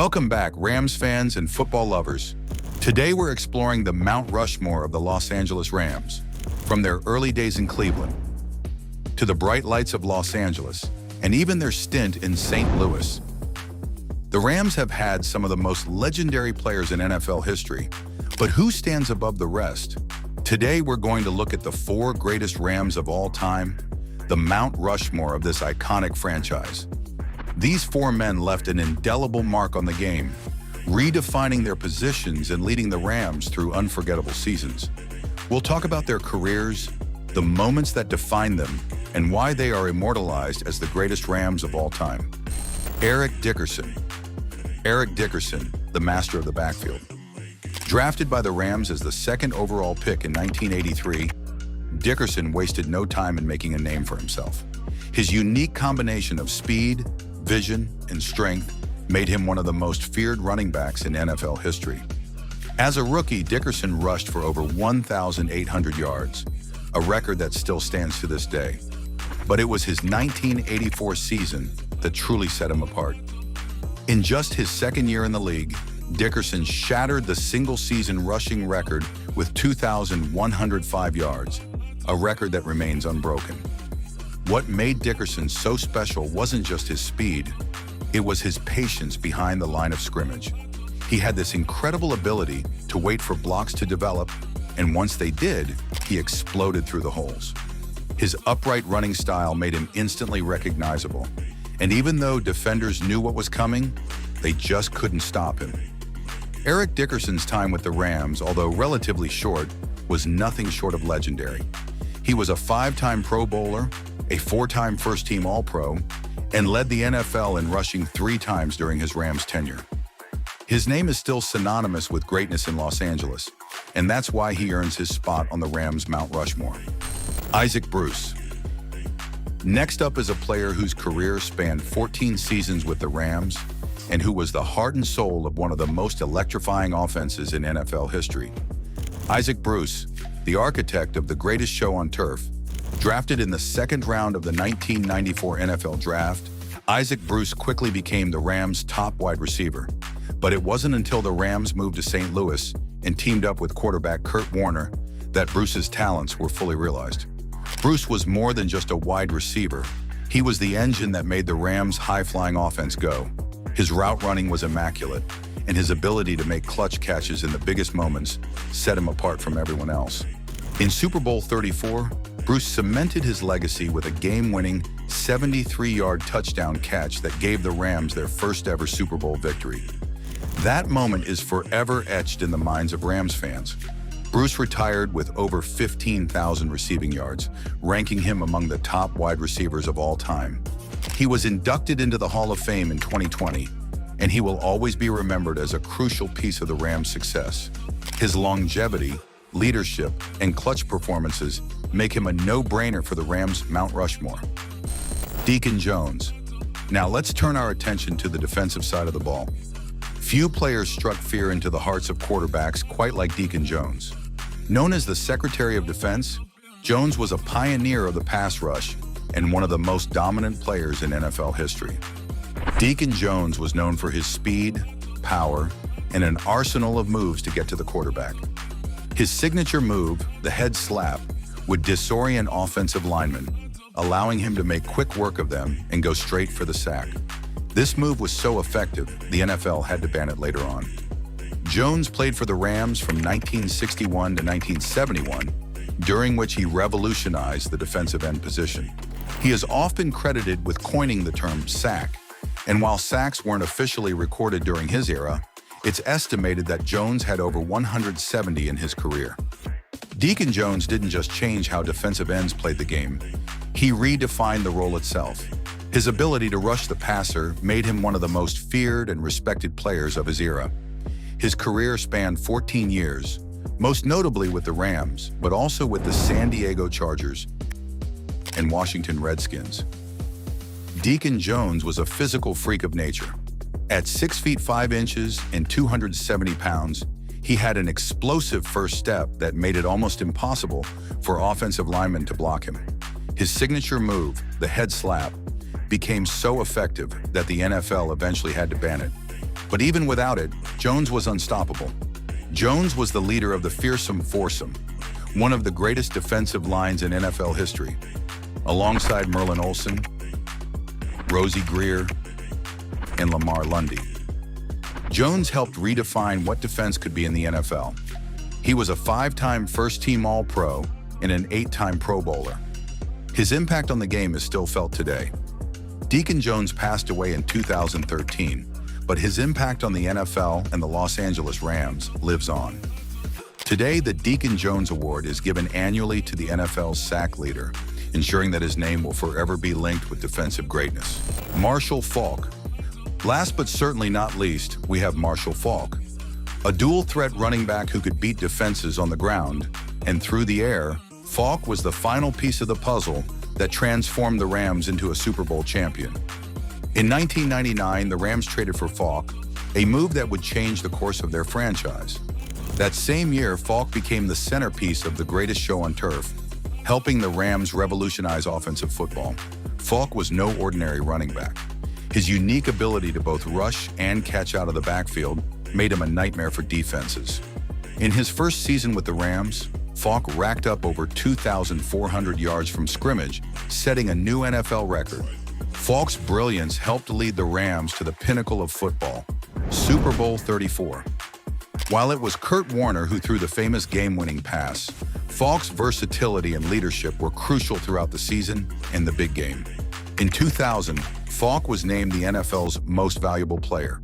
Welcome back, Rams fans and football lovers. Today we're exploring the Mount Rushmore of the Los Angeles Rams, from their early days in Cleveland to the bright lights of Los Angeles, and even their stint in St. Louis. The Rams have had some of the most legendary players in NFL history, but who stands above the rest? Today we're going to look at the 4 greatest Rams of all time, the Mount Rushmore of this iconic franchise. These 4 men left an indelible mark on the game, redefining their positions and leading the Rams through unforgettable seasons. We'll talk about their careers, the moments that define them, and why they are immortalized as the greatest Rams of all time. Eric Dickerson. Eric Dickerson, the master of the backfield. Drafted by the Rams as the 2nd overall pick in 1983, Dickerson wasted no time in making a name for himself. His unique combination of speed, vision, and strength made him one of the most feared running backs in NFL history. As a rookie, Dickerson rushed for over 1,800 yards, a record that still stands to this day. But it was his 1984 season that truly set him apart. In just his 2nd year in the league, Dickerson shattered the single-season rushing record with 2,105 yards, a record that remains unbroken. What made Dickerson so special wasn't just his speed, it was his patience behind the line of scrimmage. He had this incredible ability to wait for blocks to develop, and once they did, he exploded through the holes. His upright running style made him instantly recognizable, and even though defenders knew what was coming, they just couldn't stop him. Eric Dickerson's time with the Rams, although relatively short, was nothing short of legendary. He was a 5-time Pro Bowler, a 4-time first-team All-Pro, and led the NFL in rushing 3 times during his Rams tenure. His name is still synonymous with greatness in Los Angeles, and that's why he earns his spot on the Rams' Mount Rushmore. Issac Bruce. Next up is a player whose career spanned 14 seasons with the Rams, and who was the heart and soul of one of the most electrifying offenses in NFL history. Issac Bruce, the architect of the greatest show on turf. Drafted in the 2nd round of the 1994 NFL Draft, Issac Bruce quickly became the Rams' top wide receiver. But it wasn't until the Rams moved to St. Louis and teamed up with quarterback Kurt Warner that Bruce's talents were fully realized. Bruce was more than just a wide receiver. He was the engine that made the Rams' high-flying offense go. His route running was immaculate, and his ability to make clutch catches in the biggest moments set him apart from everyone else. In Super Bowl 34, Bruce cemented his legacy with a game-winning 73-yard touchdown catch that gave the Rams their first-ever Super Bowl victory. That moment is forever etched in the minds of Rams fans. Bruce retired with over 15,000 receiving yards, ranking him among the top wide receivers of all time. He was inducted into the Hall of Fame in 2020, and he will always be remembered as a crucial piece of the Rams' success. His longevity, leadership, and clutch performances make him a no-brainer for the Rams' Mount Rushmore. Deacon Jones. Now let's turn our attention to the defensive side of the ball. Few players struck fear into the hearts of quarterbacks quite like Deacon Jones. Known as the Secretary of Defense, Jones was a pioneer of the pass rush and one of the most dominant players in NFL history. Deacon Jones was known for his speed, power, and an arsenal of moves to get to the quarterback. His signature move, the head slap, would disorient offensive linemen, allowing him to make quick work of them and go straight for the sack. This move was so effective, the NFL had to ban it later on. Jones played for the Rams from 1961 to 1971, during which he revolutionized the defensive end position. He is often credited with coining the term sack, and while sacks weren't officially recorded during his era, it's estimated that Jones had over 170 in his career. Deacon Jones didn't just change how defensive ends played the game, he redefined the role itself. His ability to rush the passer made him one of the most feared and respected players of his era. His career spanned 14 years, most notably with the Rams, but also with the San Diego Chargers and Washington Redskins. Deacon Jones was a physical freak of nature. At 6 feet 5 inches and 270 pounds, he had an explosive first step that made it almost impossible for offensive linemen to block him. His signature move, the head slap, became so effective that the NFL eventually had to ban it. But even without it, Jones was unstoppable. Jones was the leader of the fearsome foursome, one of the greatest defensive lines in NFL history, alongside Merlin Olsen, Rosie Greer, and Lamar Lundy. Jones helped redefine what defense could be in the NFL. He was a 5-time first-team All-Pro and an 8-time Pro Bowler. His impact on the game is still felt today. Deacon Jones passed away in 2013, but his impact on the NFL and the Los Angeles Rams lives on. Today, the Deacon Jones Award is given annually to the NFL's sack leader, ensuring that his name will forever be linked with defensive greatness. Marshall Faulk. Last but certainly not least, we have Marshall Faulk, a dual-threat running back who could beat defenses on the ground and through the air. Faulk was the final piece of the puzzle that transformed the Rams into a Super Bowl champion. In 1999, the Rams traded for Faulk, a move that would change the course of their franchise. That same year, Faulk became the centerpiece of the greatest show on turf, helping the Rams revolutionize offensive football. Faulk was no ordinary running back. His unique ability to both rush and catch out of the backfield made him a nightmare for defenses. In his first season with the Rams, Faulk racked up over 2,400 yards from scrimmage, setting a new NFL record. Faulk's brilliance helped lead the Rams to the pinnacle of football, Super Bowl 34. While it was Kurt Warner who threw the famous game-winning pass, Faulk's versatility and leadership were crucial throughout the season and the big game. In 2000, Faulk was named the NFL's most valuable player.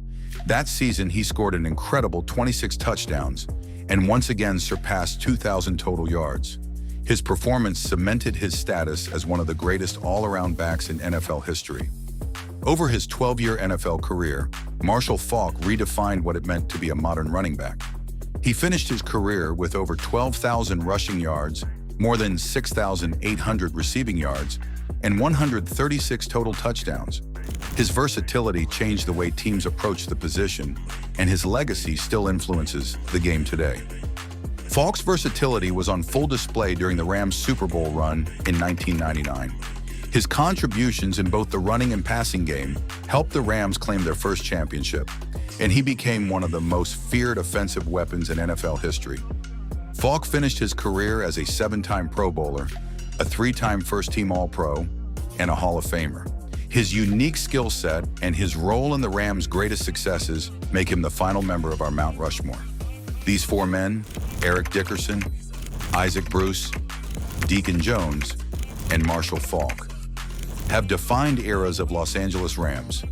That season, he scored an incredible 26 touchdowns and once again surpassed 2,000 total yards. His performance cemented his status as one of the greatest all-around backs in NFL history. Over his 12-year NFL career, Marshall Faulk redefined what it meant to be a modern running back. He finished his career with over 12,000 rushing yards, more than 6,800 receiving yards, and 136 total touchdowns. His versatility changed the way teams approach the position, and his legacy still influences the game today. Faulk's versatility was on full display during the Rams' Super Bowl run in 1999. His contributions in both the running and passing game helped the Rams claim their first championship, and he became one of the most feared offensive weapons in NFL history. Faulk finished his career as a 7-time Pro Bowler, a 3-time first-team All-Pro, and a Hall of Famer. His unique skill set and his role in the Rams' greatest successes make him the final member of our Mount Rushmore. These 4 men, Eric Dickerson, Issac Bruce, Deacon Jones, and Marshall Faulk, have defined eras of Los Angeles Rams.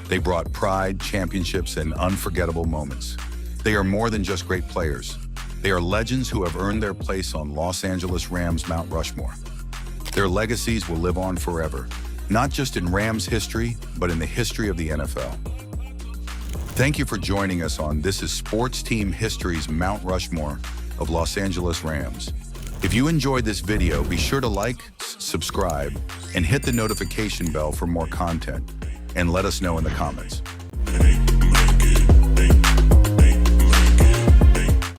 They brought pride, championships, and unforgettable moments. They are more than just great players. They are legends who have earned their place on Los Angeles Rams' Mount Rushmore. Their legacies will live on forever, not just in Rams history, but in the history of the NFL. Thank you for joining us on This is Sports Team History's Mount Rushmore of Los Angeles Rams. If you enjoyed this video, be sure to like, subscribe, and hit the notification bell for more content, and let us know in the comments.